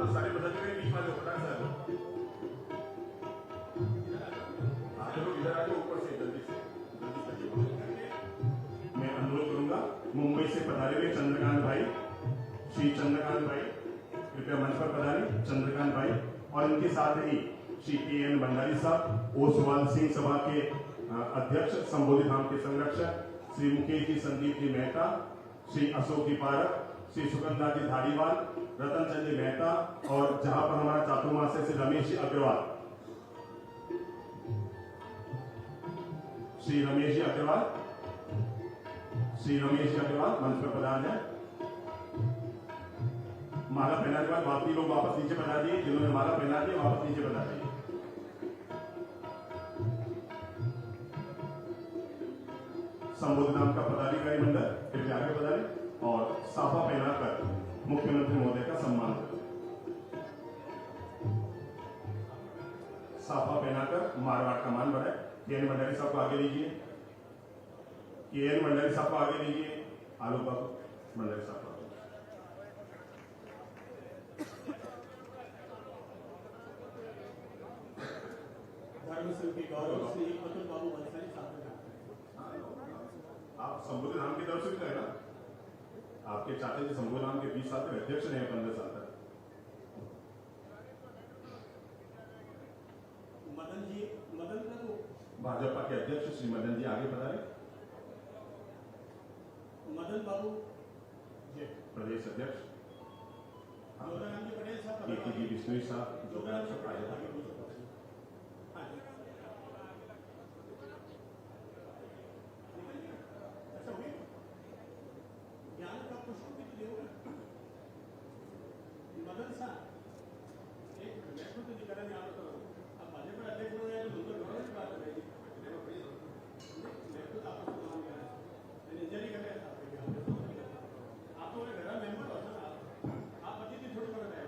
सारे बदल के बीच में पता सर आप लोग इधर आ जाओ ऊपर से जल्दी मैं अनुरोध करूंगा मुंबई से पधारे हुए चंद्रकांत भाई, श्री चंद्रकांत भाई कृपया मंच पर पधारें। चंद्रकांत भाई और इनके साथ ही श्री के.एन. भंडारी साहब, ओसवाल सिंह सभा के अध्यक्ष, संबोधित धाम के संरक्षक श्री मुकेश जी संदीप जी मेहता, श्री अशोक जी पारक, श्री सुगंधा जी धारीवाल, रतन चंद जी मेहता और जहां पर हमारा चातुर्मास्य से रमेश जी अग्रवाल, श्री रमेश जी अग्रवाल मंच पर पधार जाए। माला पहनाने के बाद बाकी लोग वापस नीचे बना दिए, जिन्होंने माला पहना दी वापस नीचे बना दिए। संबोधित नाम का पदाधिकारी मंडल कृपया आगे बढ़ाएं और साफा पहनाकर मुख्यमंत्री महोदय का सम्मान करें। साफा पहनाकर मारवाड़ का मान बढ़ाए। के.एन. भंडारी साहब को आगे लीजिए, के.एन. भंडारी साहब को आगे लीजिए, आलोक बाबू भंडारी साहब को धर्म संघ के गौरव श्री अतुल बाबू बंसाली साहब। आप संबोधित नाम की तरफ से भी ना, आपके चाचा जी संबोधित नाम के 20 साल तक अध्यक्ष रहे, 15 साल तक। मदन प्रभु भाजपा के अध्यक्ष श्री मदन जी आगे बढ़ाए। मदन बाबू जी प्रदेश अध्यक्ष जोगानंद जी पटेल साहब, के.टी. बिश्नोई साहब, जोगानंद साहब आगे। ज्ञान का पुष्प भी मदन साहब एक नेतृत्व अधिकरण यहाँ पर अब भाजपा अध्यक्ष हो गया तो उनको गौरव की बात रहेगी। नेतृत्व आपको समान करें इंजरी करें आप तो घर मेंबर हो ना, आप अतिथि थोड़ी कर रहे हो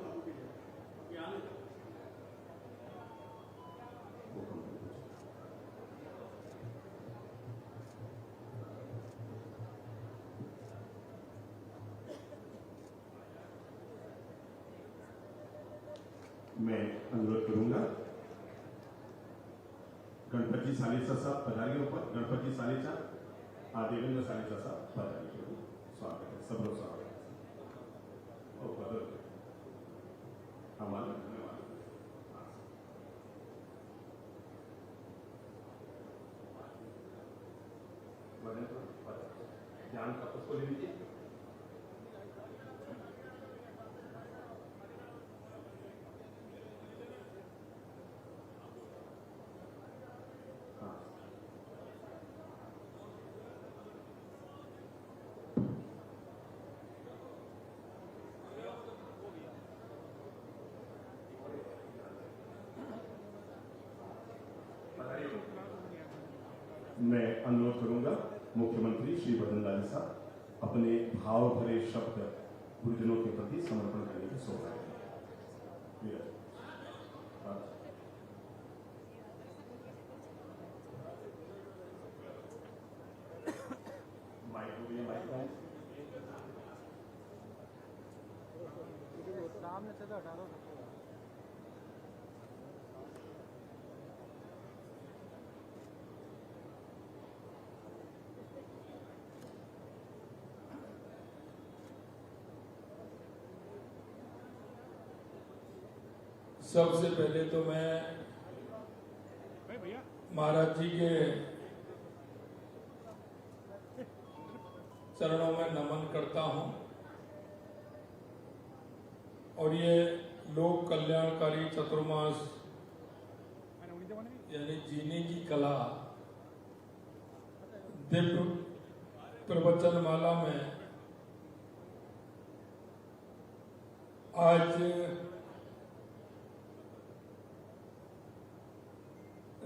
बाबू की ज्ञान मैं अनुरोध करूंगा गणपति सालेचा साहब पधारिए ऊपर। गणपति सालेचा, देवेंद्र सालेचा साहब पधारिए। स्वागत है, सब लोग स्वागत है। और बदल हमारा धन्यवाद। ज्ञान का पुष्प ले लीजिए। मैं अनुरोध करूंगा मुख्यमंत्री श्री वदन लाल साहब अपने भाव भरे शब्द गुरुजनों के प्रति समर्पण करने की सौगात सामने से तो हटा दो। सबसे पहले तो मैं महाराज जी के चरणों में नमन करता हूं और ये लोक कल्याणकारी चतुर्मास यानी जीने की कला दिव्य प्रवचन माला में आज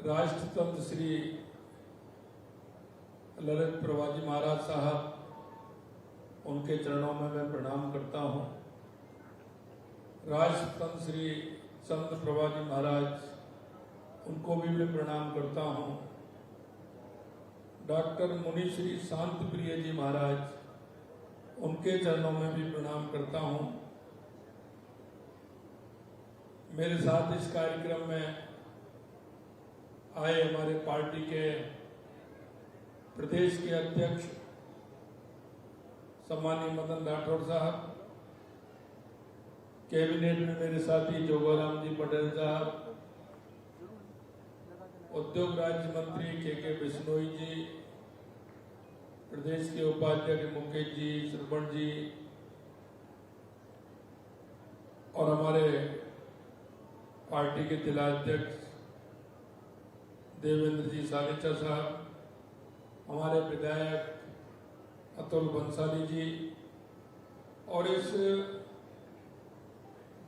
राष्ट्रतंत्र श्री ललित प्रभाजी महाराज साहब, उनके चरणों में मैं प्रणाम करता हूं। राष्ट्रतंत्र श्री चंद्र प्रभाजी महाराज, उनको भी मैं प्रणाम करता हूं। डॉक्टर मुनि श्री शांत प्रिय जी महाराज, उनके चरणों में भी प्रणाम करता हूं। मेरे साथ इस कार्यक्रम में आए हमारे पार्टी के प्रदेश के अध्यक्ष सम्मानीय मदन राठौर साहब, कैबिनेट में मेरे साथी जोगाराम जी पटेल साहब, उद्योग राज्य मंत्री के बिश्नोई जी, प्रदेश के उपाध्यक्ष मुकेश जी, श्रवण जी और हमारे पार्टी के जिलाध्यक्ष देवेंद्र जी सालेचा साहब, हमारे विधायक अतुल बंसाली जी और इस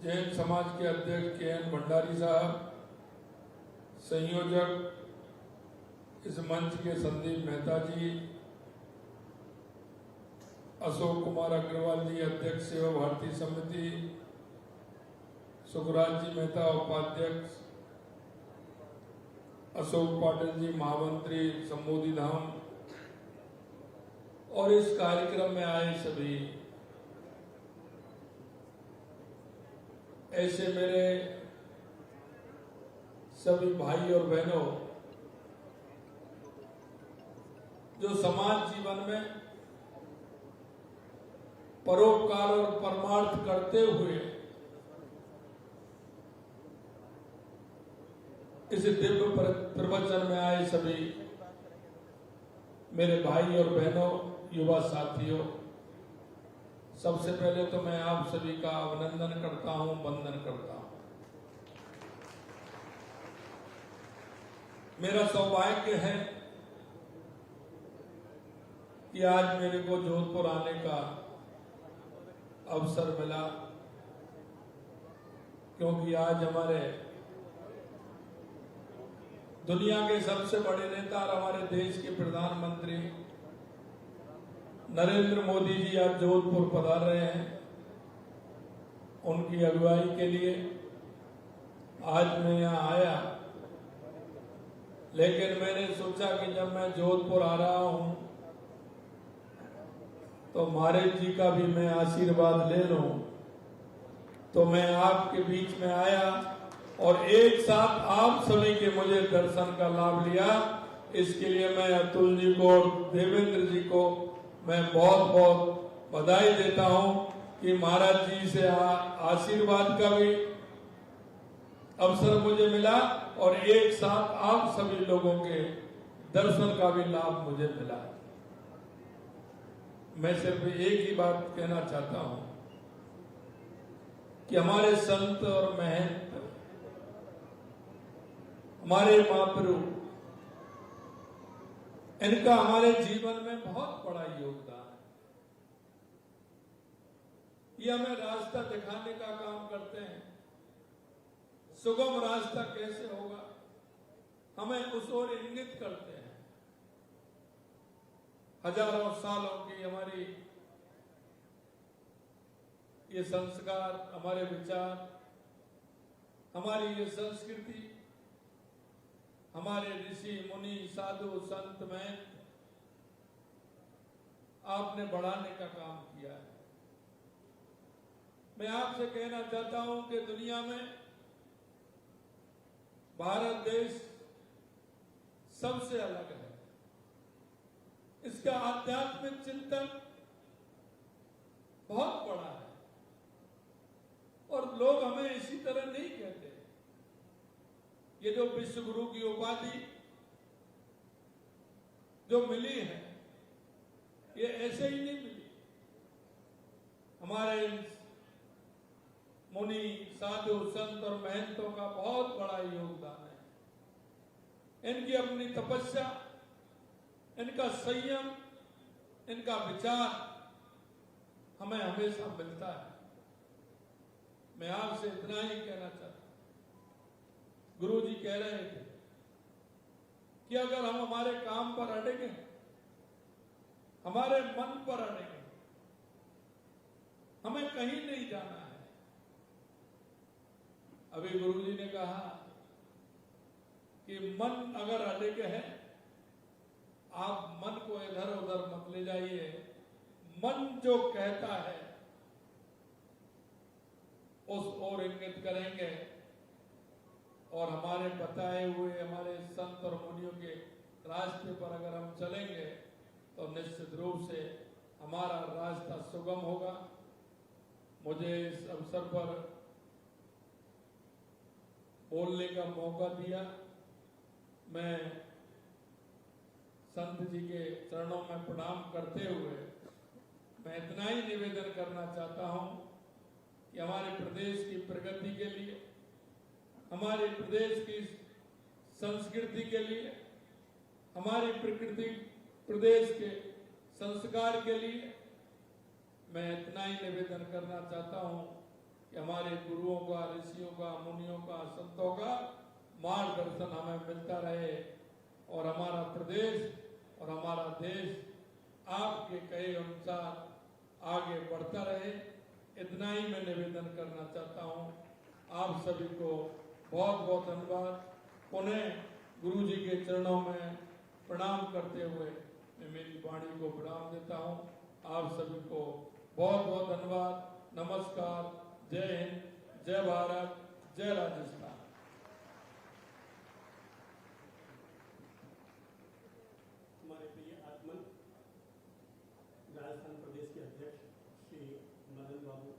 जैन समाज के अध्यक्ष के.एन. भंडारी साहब, संयोजक इस मंच के संदीप मेहता जी, अशोक कुमार अग्रवाल जी अध्यक्ष सेवा भारती समिति, सुखराज जी मेहता उपाध्यक्ष, अशोक पाटिल जी महामंत्री संबोधि धाम और इस कार्यक्रम में आए सभी ऐसे मेरे सभी भाई और बहनों जो समाज जीवन में परोपकार और परमार्थ करते हुए इस दिव्य प्रवचन में आए सभी मेरे भाई और बहनों, युवा साथियों, सबसे पहले तो मैं आप सभी का अभिनंदन करता हूं, वंदन करता हूं। मेरा सौभाग्य है कि आज मेरे को जोधपुर आने का अवसर मिला, क्योंकि आज हमारे दुनिया के सबसे बड़े नेता और हमारे देश के प्रधानमंत्री नरेंद्र मोदी जी आज जोधपुर पधार रहे हैं। उनकी अगुवाई के लिए आज मैं यहाँ आया, लेकिन मैंने सोचा कि जब मैं जोधपुर आ रहा हूं तो महाराज जी का भी मैं आशीर्वाद ले लूं, तो मैं आपके बीच में आया और एक साथ आप सभी के मुझे दर्शन का लाभ लिया। इसके लिए मैं अतुल जी को और देवेंद्र जी को मैं बहुत बहुत बधाई देता हूं कि महाराज जी से आशीर्वाद का भी अवसर मुझे मिला और एक साथ आप सभी लोगों के दर्शन का भी लाभ मुझे मिला। मैं सिर्फ एक ही बात कहना चाहता हूं कि हमारे संत और महंत, हमारे महाप्रभु, इनका हमारे जीवन में बहुत बड़ा योगदान है। ये हमें रास्ता दिखाने का काम करते हैं। सुगम रास्ता कैसे होगा, हमें उस ओर इंगित करते हैं। हजारों सालों की हमारी ये संस्कार, हमारे विचार, हमारी ये संस्कृति, हमारे ऋषि मुनि साधु संत में आपने बढ़ाने का काम किया है। मैं आपसे कहना चाहता हूं कि दुनिया में भारत देश सबसे अलग है। इसका आध्यात्मिक चिंतन बहुत बड़ा है और लोग हमें इसी तरह नहीं कहते। ये जो विश्व गुरु की उपाधि जो मिली है, ये ऐसे ही नहीं मिली। हमारे मुनि साधु संत और महंतों का बहुत बड़ा योगदान है। इनकी अपनी तपस्या, इनका संयम, इनका विचार हमें हमेशा मिलता है। मैं आपसे इतना ही कहना चाहता हूं। गुरु जी कह रहे थे कि अगर हम हमारे काम पर अड़ेंगे, हमारे मन पर अड़ेंगे, हमें कहीं नहीं जाना है। अभी गुरु जी ने कहा कि मन अगर अड़िग है, आप मन को इधर उधर मत ले जाइए। मन जो कहता है उस ओर इंगित करेंगे और हमारे बताए हुए हमारे संत और मुनियों के रास्ते पर अगर हम चलेंगे तो निश्चित रूप से हमारा रास्ता सुगम होगा। मुझे इस अवसर पर बोलने का मौका दिया। मैं संत जी के चरणों में प्रणाम करते हुए मैं इतना ही निवेदन करना चाहता हूं कि हमारे प्रदेश की प्रगति के लिए, हमारे प्रदेश की संस्कृति के लिए, हमारी प्रदेश के संस्कार के लिए मैं इतना ही निवेदन करना चाहता हूं कि हमारे गुरुओं का, ऋषियों का, मुनियों का, संतों का मार्गदर्शन हमें मिलता रहे और हमारा प्रदेश और हमारा देश आपके कहे अनुसार आगे बढ़ता रहे। इतना ही मैं निवेदन करना चाहता हूं। आप सभी को बहुत बहुत धन्यवाद। पुनः गुरु जी के चरणों में प्रणाम करते हुए मैं मेरी वाणी को विराम देता हूं। आप सभी को बहुत बहुत धन्यवाद। नमस्कार। जय हिंद, जय भारत, जय राजस्थान। हमारे प्रिय आत्मन राजस्थान प्रदेश के अध्यक्ष श्री मदन बाबू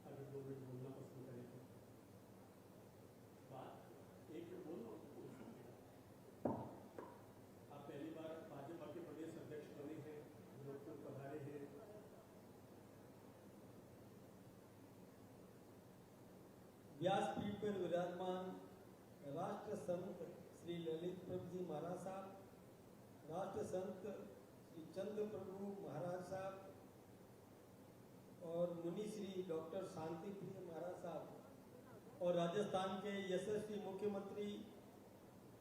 अगर 2 मिनट बोलना पसंद करें तो बात एक बोलो। आप पहली बार भाजपा के प्रदेश अध्यक्ष बने हैं, जोधपुर पधारे हैं। व्यासपीठ पर विराजमान राष्ट्र संत श्री ललित प्रभु जी महाराज साहब, राष्ट्र संत श्री चंद्र प्रभु महाराज साहब और मुनि श्री डॉक्टर शांति प्रिय महाराज साहब और राजस्थान के यशस्वी मुख्यमंत्री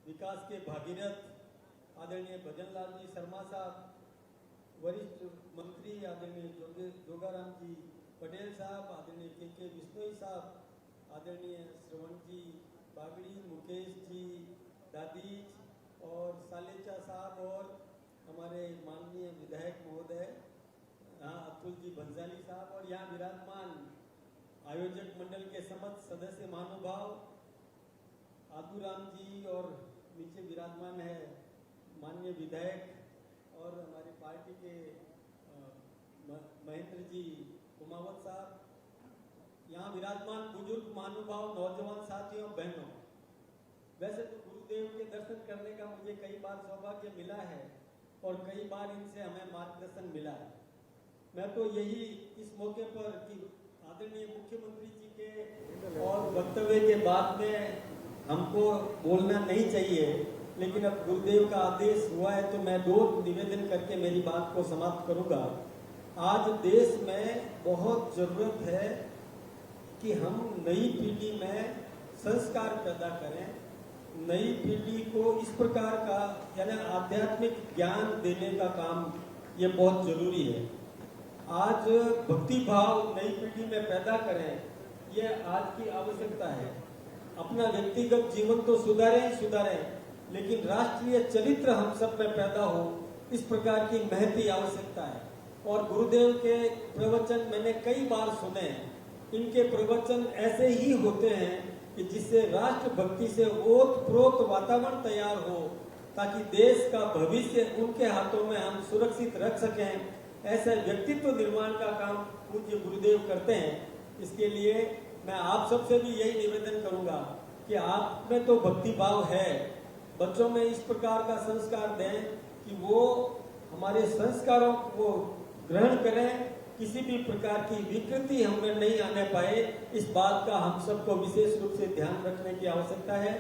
विकास के भागीरथ आदरणीय भजन लाल जी शर्मा साहब, वरिष्ठ मंत्री आदरणीय जोगाराम जी पटेल साहब, आदरणीय के बिश्नोई साहब, आदरणीय श्रवण जी बागड़ी, मुकेश जी दादीज और सालेचा साहब और हमारे माननीय विधायक महोदय अतुल जी बंजाली साहब और यहाँ विराजमान आयोजक मंडल के समस्त सदस्य महानुभाव आदूराम जी और नीचे विराजमान है माननीय विधायक और हमारी पार्टी के महेंद्र जी कुमावत साहब, यहाँ विराजमान बुजुर्ग महानुभाव, नौजवान साथियों, बहनों। वैसे तो गुरुदेव के दर्शन करने का मुझे कई बार सौभाग्य मिला है और कई बार इनसे हमें मार्गदर्शन मिला है। मैं तो यही इस मौके पर कि आदरणीय मुख्यमंत्री जी के और वक्तव्य के बाद में हमको बोलना नहीं चाहिए, लेकिन अब गुरुदेव का आदेश हुआ है तो मैं 2 निवेदन करके मेरी बात को समाप्त करूंगा। आज देश में बहुत जरूरत है कि हम नई पीढ़ी में संस्कार पैदा करें, नई पीढ़ी को इस प्रकार का यानी आध्यात्मिक ज्ञान देने का काम ये बहुत जरूरी है। आज भक्ति भाव नई पीढ़ी में पैदा करें, ये आज की आवश्यकता है। अपना व्यक्तिगत जीवन तो सुधारें, लेकिन राष्ट्रीय चरित्र हम सब में पैदा हो, इस प्रकार की महती आवश्यकता है। और गुरुदेव के प्रवचन मैंने कई बार सुने हैं। इनके प्रवचन ऐसे ही होते हैं कि जिससे राष्ट्र भक्ति से ओत-प्रोत वातावरण तैयार हो, ताकि देश का भविष्य उनके हाथों में हम सुरक्षित रख सकें। ऐसे व्यक्तित्व निर्माण का काम पूज्य गुरुदेव करते हैं। इसके लिए मैं आप सबसे भी यही निवेदन करूंगा कि आप में तो भक्ति भाव है, बच्चों में इस प्रकार का संस्कार दें कि वो हमारे संस्कारों को ग्रहण करें, किसी भी प्रकार की विकृति हमें नहीं आने पाए। इस बात का हम सबको विशेष रूप से ध्यान रखने की आवश्यकता है।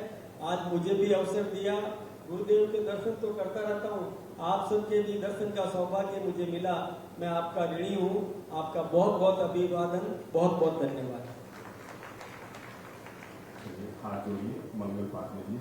आज मुझे भी अवसर दिया, गुरुदेव के दर्शन तो करता रहता हूँ, आप सबके भी दर्शन का सौभाग्य मुझे मिला। मैं आपका ऋणी हूँ। आपका बहुत बहुत अभिवादन, बहुत बहुत धन्यवाद। हाथ जोड़िए, मंगल पाठ लीजिए।